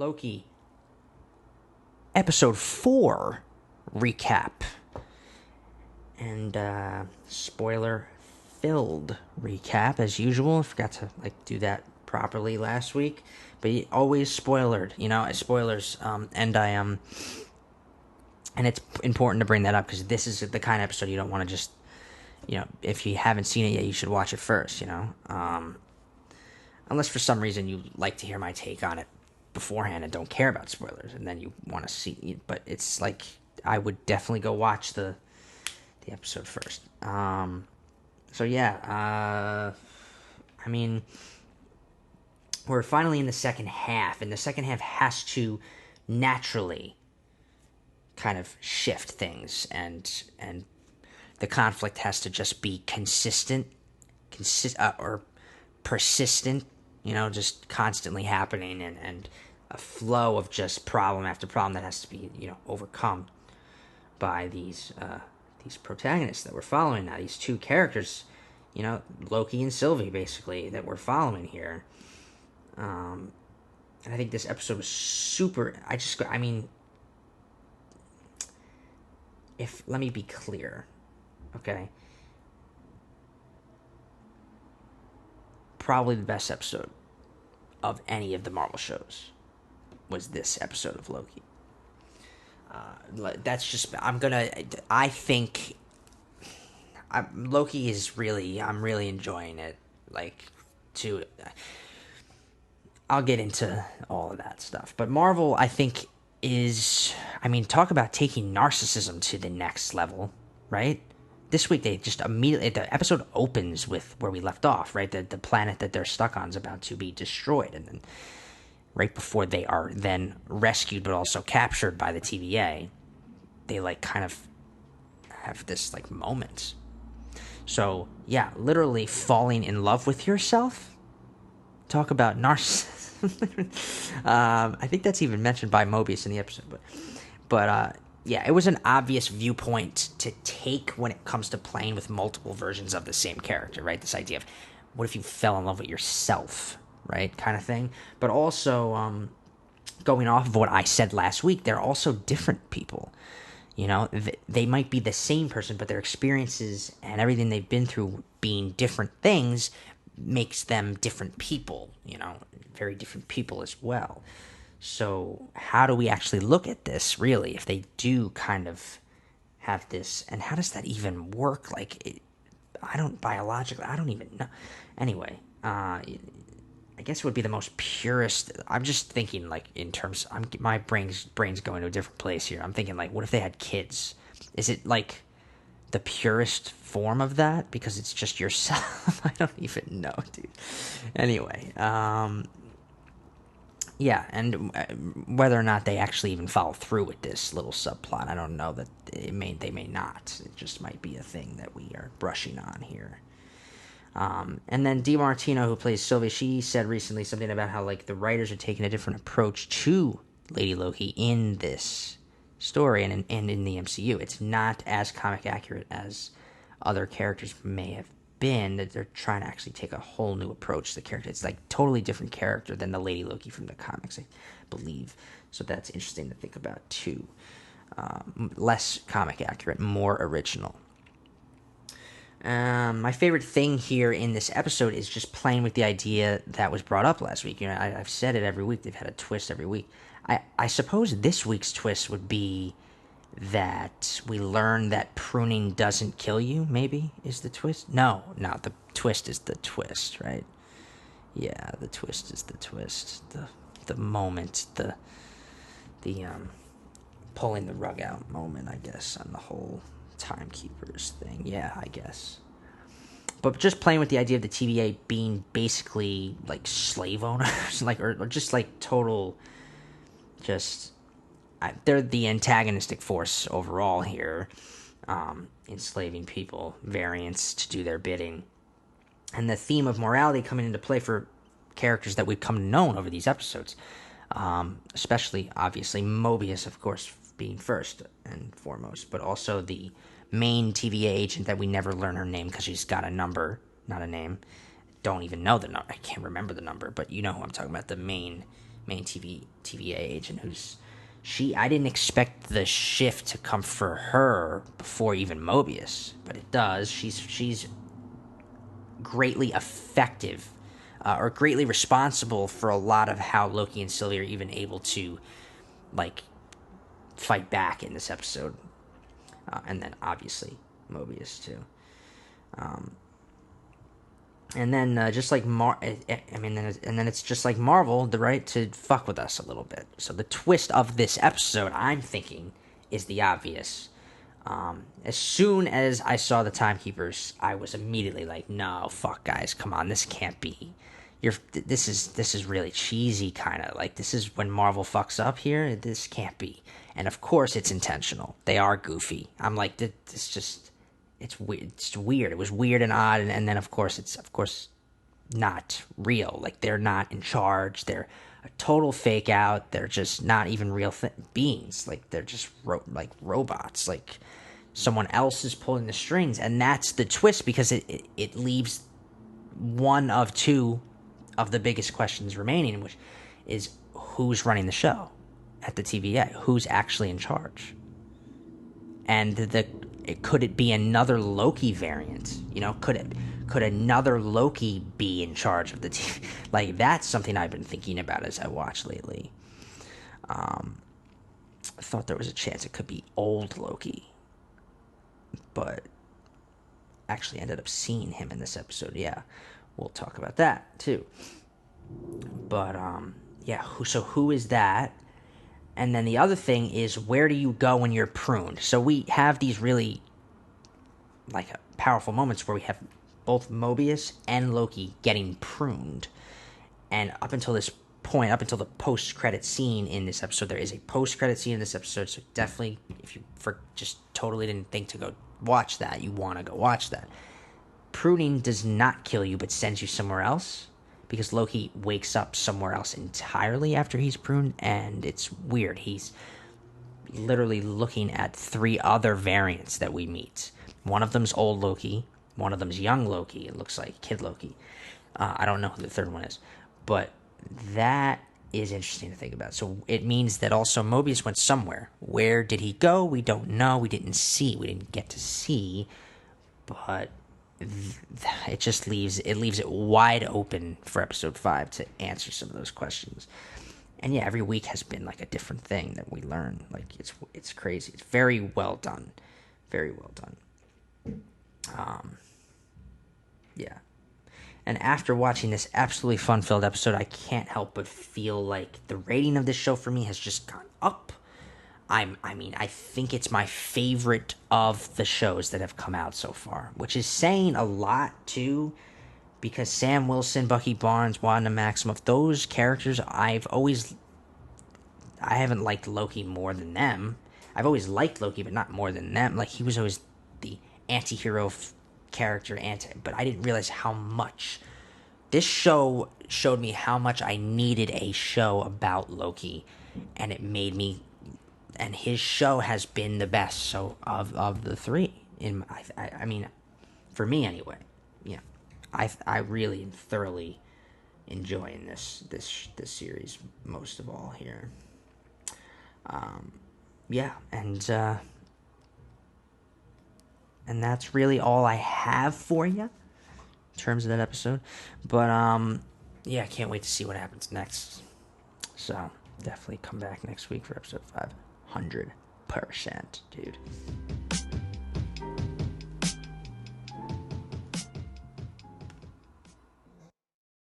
Loki, episode 4 recap. And spoiler filled recap as usual. I forgot to do that properly last week. But always spoilered, spoilers. And it's important to bring that up because this is the kind of episode you don't want to just, if you haven't seen it yet, you should watch it first, unless for some reason you like to hear my take on it beforehand and don't care about spoilers, and then you want to see. But it's like I would definitely go watch the episode first. So yeah, I mean, we're finally in the second half, and the second half has to naturally kind of shift things, and the conflict has to just be or persistent, just constantly happening, and a flow of just problem after problem that has to be, overcome by these protagonists that we're following now, these two characters, Loki and Sylvie, basically, that we're following here. And I think this episode was super. Let me be clear, okay? Probably the best episode of any of the Marvel shows was this episode of Loki. That's just, Loki is really, I'm really enjoying it. I'll get into all of that stuff. But Marvel, I think, talk about taking narcissism to the next level, right? This week, they just immediately, the episode opens with where we left off, right? The planet that they're stuck on is about to be destroyed. And then right before they are then rescued but also captured by the TVA, they kind of have this moment. So yeah, literally falling in love with yourself. Talk about narcissism. I think that's even mentioned by Mobius in the episode, but yeah, it was an obvious viewpoint to take when it comes to playing with multiple versions of the same character, right? This idea of what if you fell in love with yourself, right? Kind of thing. But also, going off of what I said last week, they're also different people. They might be the same person, but their experiences and everything they've been through being different things makes them different people, very different people as well. So how do we actually look at this, really, if they do kind of have this, and how does that even work? I don't even know. Anyway, I guess it would be the most purest. I'm just thinking, in terms, my brain's going to a different place here. I'm thinking, what if they had kids? Is it, the purest form of that? Because it's just yourself? I don't even know, dude. Anyway, yeah, and whether or not they actually even follow through with this little subplot, I don't know. That they may not. It just might be a thing that we are brushing on here. And then DiMartino, who plays Sylvie, she said recently something about how the writers are taking a different approach to Lady Loki in this story and in the MCU. It's not as comic accurate as other characters may have been. That they're trying to actually take a whole new approach to the character. It's totally different character than the Lady Loki from the comics, I believe. So that's interesting to think about too. Less comic accurate, more original. My favorite thing here in this episode is just playing with the idea that was brought up last week. I've said it every week. They've had a twist every week. I suppose this week's twist would be that we learn that pruning doesn't kill you, maybe, is the twist? No, the twist is the twist, right? Yeah, the twist is the twist. The moment, the pulling the rug out moment, I guess, on the whole timekeepers thing. Yeah, I guess. But just playing with the idea of the TVA being basically slave owners, or just total, just they're the antagonistic force overall here, enslaving people, variants to do their bidding, and the theme of morality coming into play for characters that we've come to know over these episodes, especially obviously Mobius, of course, being first and foremost, but also the main TVA agent that we never learn her name because she's got a number, not a name. Don't even know the number. I can't remember the number, but you know who I'm talking about. The main main TVA agent, I didn't expect the shift to come for her before even Mobius, but it does. She's greatly effective, or greatly responsible for a lot of how Loki and Sylvie are even able to, like, fight back in this episode. And then, obviously, Mobius, too. And then, just like and then it's just like Marvel, the right to fuck with us a little bit. So the twist of this episode, I'm thinking, is the obvious. As soon as I saw the Timekeepers, I was immediately like, "No, fuck, guys, come on, this can't be. This is really cheesy, kind of like this is when Marvel fucks up here. This can't be." And of course, it's intentional. They are goofy. I'm like, this just, it's weird. It's weird. It was weird and odd, and then of course it's not real. Like, they're not in charge. They're a total fake out. They're just not even real beings. Like, they're just like robots. Like, someone else is pulling the strings, and that's the twist, because it leaves one of two of the biggest questions remaining, which is who's running the show at the TVA, who's actually in charge, and could it be another Loki variant? Could another Loki be in charge of the TV? Like, that's something I've been thinking about as I watch lately. I thought there was a chance it could be old Loki, but actually ended up seeing him in this episode. Yeah, we'll talk about that too. But yeah, so who is that? And then the other thing is, where do you go when you're pruned? So we have these really, like, powerful moments where we have both Mobius and Loki getting pruned. And up until this point, up until the post-credit scene in this episode, there is a post-credit scene in this episode, so definitely, if you just totally didn't think to go watch that, you want to go watch that. Pruning does not kill you, but sends you somewhere else, because Loki wakes up somewhere else entirely after he's pruned, and it's weird. He's literally looking at 3 other variants that we meet. One of them's old Loki, one of them's young Loki, it looks like Kid Loki. I don't know who the third one is, but that is interesting to think about. So it means that also Mobius went somewhere. Where did he go? We don't know. We didn't get to see, but it just leaves it wide open for episode 5 to answer some of those questions. And yeah, every week has been like a different thing that we learn. Like, it's crazy. It's very well done. Very well done. Yeah. And after watching this absolutely fun-filled episode, I can't help but feel like the rating of this show for me has just gone up. I think it's my favorite of the shows that have come out so far, which is saying a lot, too, because Sam Wilson, Bucky Barnes, Wanda Maximoff, those characters, I haven't liked Loki more than them. I've always liked Loki, but not more than them. Like, he was always the anti-hero character, but I didn't realize how much this show showed me how much I needed a show about Loki, and it made me, and his show has been the best of the 3. I mean, for me anyway. Yeah, I really am thoroughly enjoying this series most of all here. Yeah, and that's really all I have for you in terms of that episode. But yeah, I can't wait to see what happens next. So definitely come back next week for episode 500%, dude.